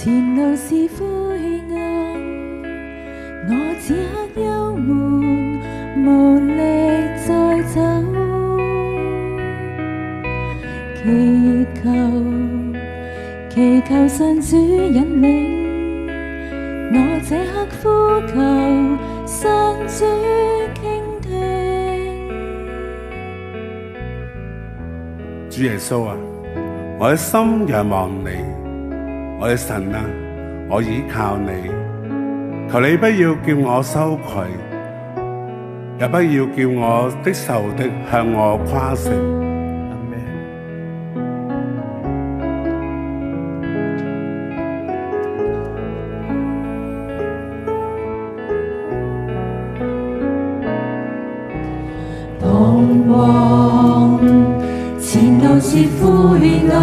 前路是灰暗，我此刻憂悶，無力再走。祈求神主引領，我這刻呼求神主傾聽。主耶穌啊，我的心仰望你，我的神啊，我倚靠你，求你不要叫我羞愧，也不要叫我的仇敵向我誇勝。彷徨，前路是灰暗，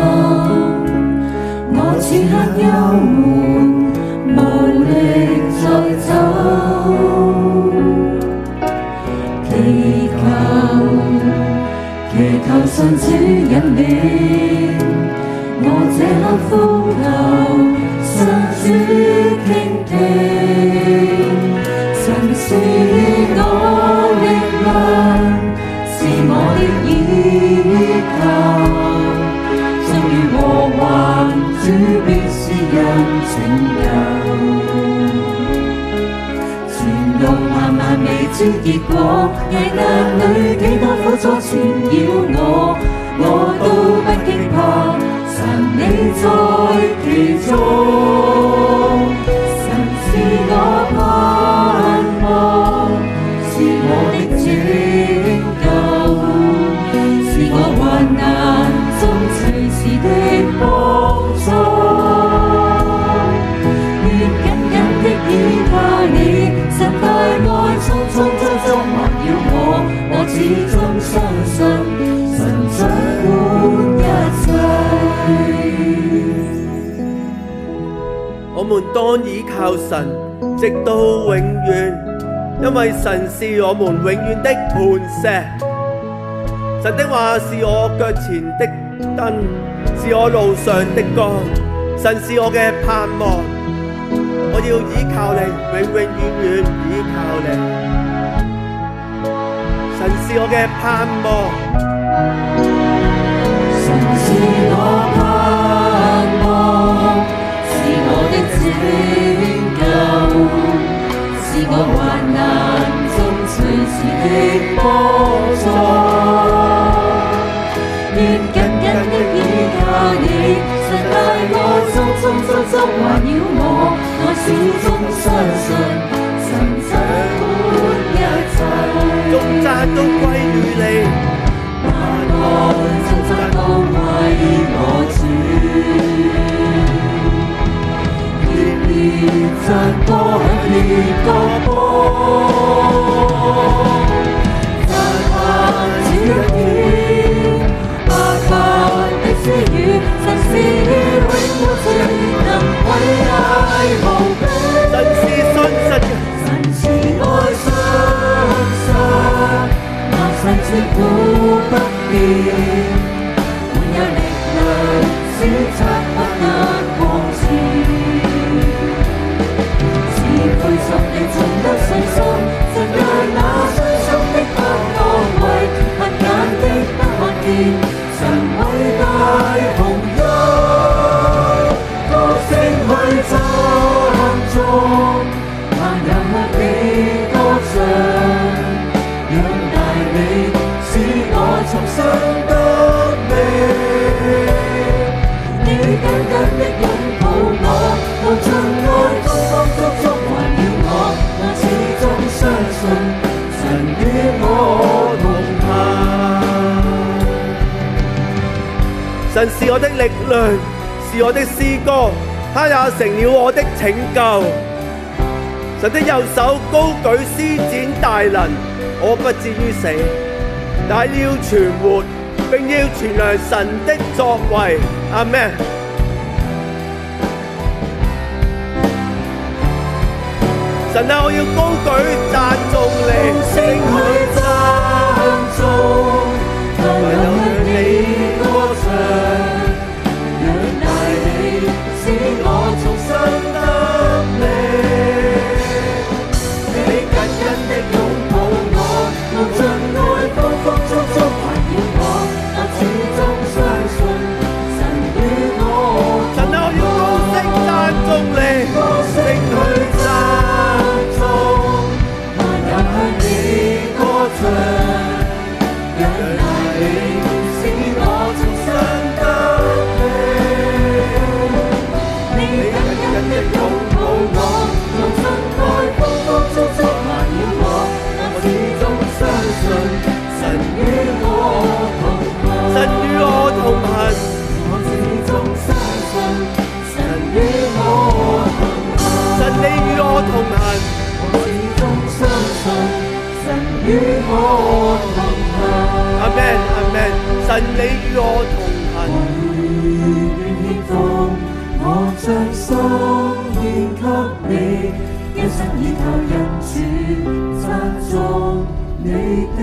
我此刻憂悶，無力再走。祈求神主引領，我這刻呼求神主傾聽。神是我力量，是我的依靠，縱遇禍患，主必施恩拯救。前路漫漫未知結果，危難裏幾多苦楚纏繞我，我都不驚怕，神你在其中。神是我盼望，是我的拯救，是我患難中隨時的幫助。願緊緊的依靠你，神大愛匆匆匆匆環繞我，我始終相信神掌管一切。我們當倚靠神，直到永遠，因為神是我們永遠的磐石。神的話是我腳前的燈，是我路上的光。神是我嘅盼望，我要倚靠你，永永遠遠倚靠你。神是我嘅盼望，神是我盼望，是我的拯救，是我患難中隨時的幫助。願緊緊的依靠你，神大愛匆匆匆匆環繞我，我始終相信神掌管一切。頌讚都歸於你，萬愛頌讚都為我主。熱烈讚歌響烈歌波，讚嘆主恩典，白白的私語，神是永活全能偉大無比。神是信實嘅，神是愛相信，萬世千古不變，滿有力量，閃察不得光線。是配十你從得信心，神讓那傷心的不安慰，瞎眼的不看見，神偉大宏恩，高聲去讚頌。萬人向你歌唱，仰大你，使我重新得力。你緊緊的擁抱我，無盡愛風風足足環繞我，我始終相信神與我同神是我的力量，是我的詩歌，他也成了我的拯救。神的右手高舉施展大能，我不至於死，但要存活，並要傳揚神的作為。阿們。神啊，我要高舉讚頌你，聲去讚頌，向你歌唱，仰大你，使我重新你與我同行。願獻奉我將心獻給你，一生倚靠人主讚頌你的